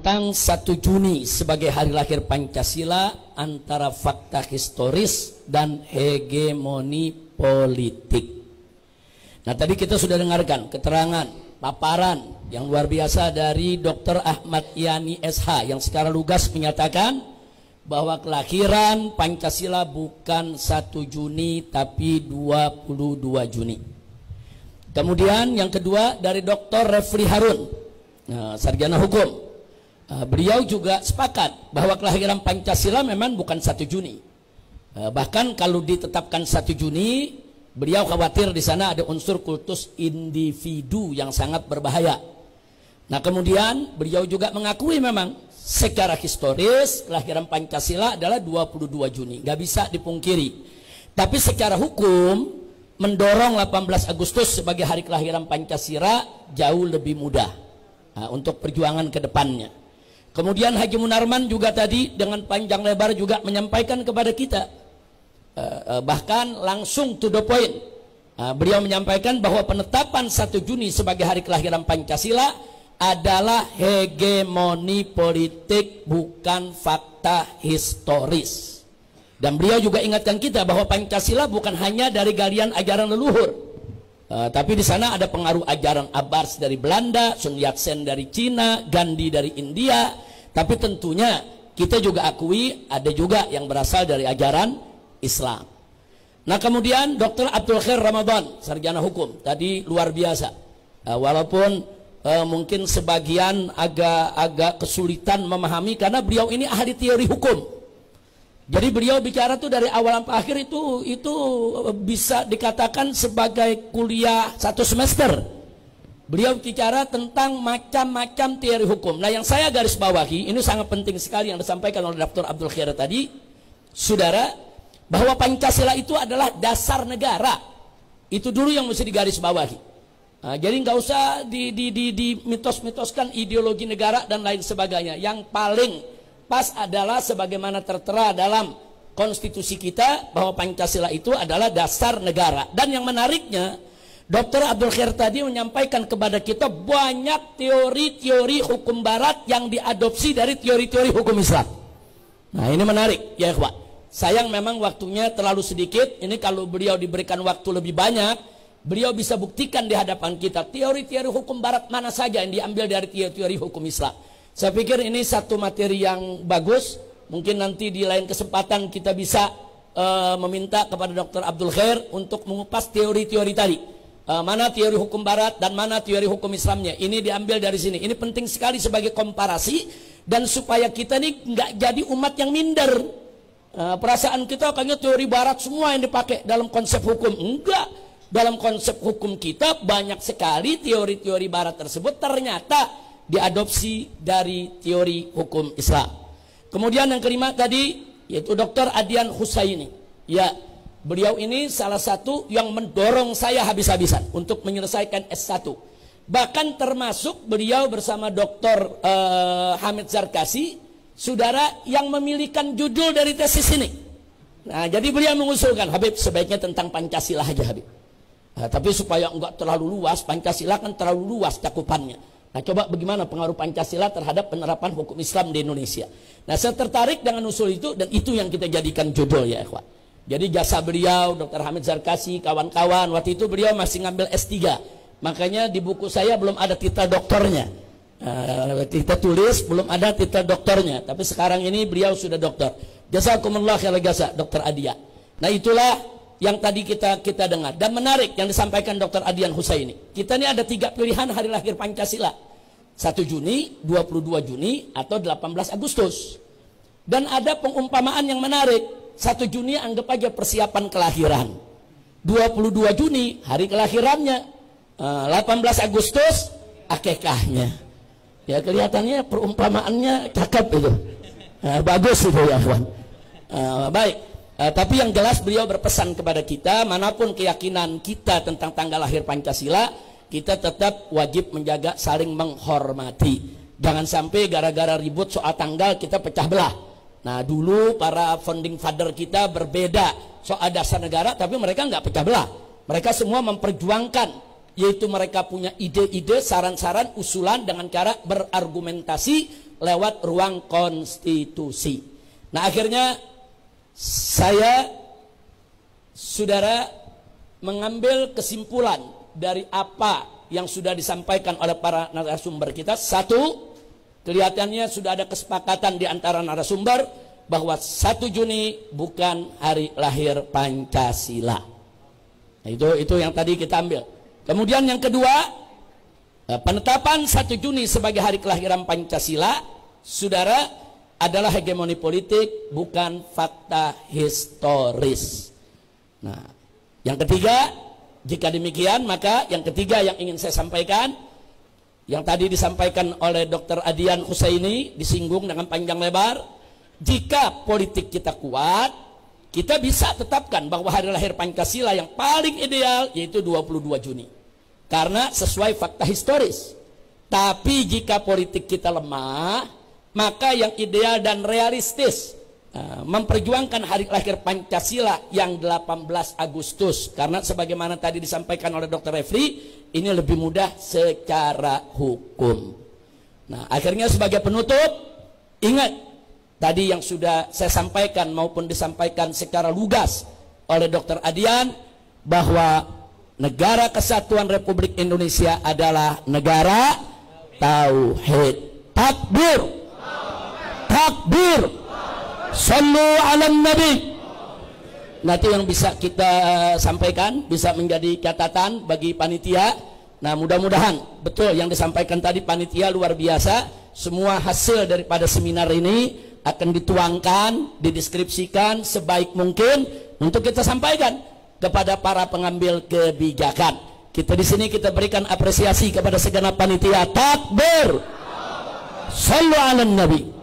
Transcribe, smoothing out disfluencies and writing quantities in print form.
tentang 1 Juni sebagai hari lahir Pancasila antara fakta historis dan hegemoni politik. Nah, tadi kita sudah dengarkan keterangan paparan yang luar biasa dari Dr. Ahmad Yani SH yang secara lugas menyatakan bahwa kelahiran Pancasila bukan 1 Juni tapi 22 Juni. Kemudian yang kedua dari Dr. Refli Harun, sarjana hukum. Beliau juga sepakat bahwa kelahiran Pancasila memang bukan 1 Juni. Bahkan kalau ditetapkan 1 Juni, beliau khawatir di sana ada unsur kultus individu yang sangat berbahaya. Nah, kemudian beliau juga mengakui memang secara historis kelahiran Pancasila adalah 22 Juni, nggak bisa dipungkiri. Tapi secara hukum mendorong 18 Agustus sebagai hari kelahiran Pancasila jauh lebih mudah untuk perjuangan ke depannya. Kemudian Haji Munarman juga tadi dengan panjang lebar juga menyampaikan kepada kita, bahkan langsung to the point. Beliau menyampaikan bahwa penetapan 1 Juni sebagai hari kelahiran Pancasila adalah hegemoni politik, bukan fakta historis. Dan beliau juga ingatkan kita bahwa Pancasila bukan hanya dari galian ajaran leluhur, tapi di sana ada pengaruh ajaran Abbas dari Belanda, Sun Yat-sen dari Cina, Gandhi dari India. Tapi tentunya kita juga akui ada juga yang berasal dari ajaran Islam. Nah, kemudian Dr. Abdul Khair Ramadan, sarjana hukum, tadi luar biasa. Walaupun mungkin sebagian agak kesulitan memahami karena beliau ini ahli teori hukum. Jadi beliau bicara tuh dari awal sampai akhir itu bisa dikatakan sebagai kuliah 1 semester. Beliau bicara tentang macam-macam teori hukum. Nah, yang saya garis bawahi, ini sangat penting sekali yang disampaikan oleh Dr. Abdul Khair tadi, saudara, bahwa Pancasila itu adalah dasar negara. Itu dulu yang mesti digaris bawahi. Nah, jadi nggak usah dimitos-mitoskan ideologi negara dan lain sebagainya. Yang paling pas adalah sebagaimana tertera dalam konstitusi kita bahwa Pancasila itu adalah dasar negara. Dan yang menariknya, Dr. Abdul Khair tadi menyampaikan kepada kita banyak teori-teori hukum barat yang diadopsi dari teori-teori hukum Islam. Nah, ini menarik ya ikhwan. Sayang memang waktunya terlalu sedikit. Ini kalau beliau diberikan waktu lebih banyak, beliau bisa buktikan di hadapan kita teori-teori hukum barat mana saja yang diambil dari teori-teori hukum Islam. Saya pikir ini satu materi yang bagus. Mungkin nanti di lain kesempatan kita bisa meminta kepada Dr. Abdul Khair untuk mengupas teori-teori tadi. Mana teori hukum barat dan mana teori hukum Islamnya. Ini diambil dari sini. Ini penting sekali sebagai komparasi dan supaya kita nih nggak jadi umat yang minder. Perasaan kita kayaknya teori barat semua yang dipakai dalam konsep hukum. Enggak. Dalam konsep hukum kita banyak sekali teori-teori barat tersebut ternyata diadopsi dari teori hukum Islam. Kemudian yang kelima tadi yaitu Dr. Adian Husaini. Ya, beliau ini salah satu yang mendorong saya habis-habisan untuk menyelesaikan S1. Bahkan termasuk beliau bersama Dr. Hamid Zarkasi, saudara yang memilihkan judul dari tesis ini. Nah, jadi beliau mengusulkan, Habib sebaiknya tentang Pancasila aja Habib. Tapi supaya enggak terlalu luas, Pancasila kan terlalu luas cakupannya. Nah, coba bagaimana pengaruh Pancasila terhadap penerapan hukum Islam di Indonesia. Nah, saya tertarik dengan usul itu dan itu yang kita jadikan judul ya ikhwan. Jadi jasa beliau, Dr. Hamid Zarkasi, kawan-kawan, waktu itu beliau masih ngambil S3. Makanya di buku saya belum ada titel doktornya. Kita tulis belum ada titel doktornya. Tapi sekarang ini beliau sudah doktor. Jazakumullah khairan jasa, Dr. Adia. Nah, itulah yang tadi kita dengar. Dan menarik yang disampaikan Dr. Adian Husaini. Kita ini ada 3 pilihan hari lahir Pancasila. 1 Juni, 22 Juni, atau 18 Agustus. Dan ada pengumpamaan yang menarik. 1 Juni anggap aja persiapan kelahiran. 22 Juni hari kelahirannya. 18 Agustus akikahnya. Ya, kelihatannya perumpamaannya cakep itu. Bagus itu ya kawan. Baik. Tapi yang jelas beliau berpesan kepada kita, manapun keyakinan kita tentang tanggal lahir Pancasila, kita tetap wajib menjaga saling menghormati. Jangan sampai gara-gara ribut soal tanggal kita pecah belah. Nah, dulu para founding father kita berbeda soal dasar negara, tapi mereka nggak pecah belah. Mereka semua memperjuangkan, yaitu mereka punya ide-ide, saran-saran, usulan dengan cara berargumentasi lewat ruang konstitusi. Nah, akhirnya saya, saudara, mengambil kesimpulan dari apa yang sudah disampaikan oleh para narasumber kita. Satu, kelihatannya sudah ada kesepakatan di antara narasumber bahwa 1 Juni bukan hari lahir Pancasila. Nah, itu yang tadi kita ambil. Kemudian yang kedua, penetapan 1 Juni sebagai hari kelahiran Pancasila, saudara, adalah hegemoni politik, bukan fakta historis. Nah, yang ketiga, jika demikian, maka yang ketiga yang ingin saya sampaikan, yang tadi disampaikan oleh Dr. Adian Husaini, disinggung dengan panjang lebar, jika politik kita kuat, kita bisa tetapkan bahwa hari lahir Pancasila yang paling ideal yaitu 22 Juni. Karena sesuai fakta historis. Tapi jika politik kita lemah, maka yang ideal dan realistis memperjuangkan hari lahir Pancasila yang 18 Agustus. Karena sebagaimana tadi disampaikan oleh Dr. Refli, ini lebih mudah secara hukum. Nah, akhirnya sebagai penutup, ingat tadi yang sudah saya sampaikan maupun disampaikan secara lugas oleh Dr. Adian, bahwa negara kesatuan Republik Indonesia adalah negara tauhid. Takbir. Takbir. Sallu ala nabi. Nanti yang bisa kita sampaikan bisa menjadi catatan bagi panitia. Nah, mudah-mudahan betul yang disampaikan tadi panitia luar biasa. Semua hasil daripada seminar ini akan dituangkan, dideskripsikan sebaik mungkin untuk kita sampaikan kepada para pengambil kebijakan. Kita di sini kita berikan apresiasi kepada segenap panitia. Takbir. Sallu ala nabi.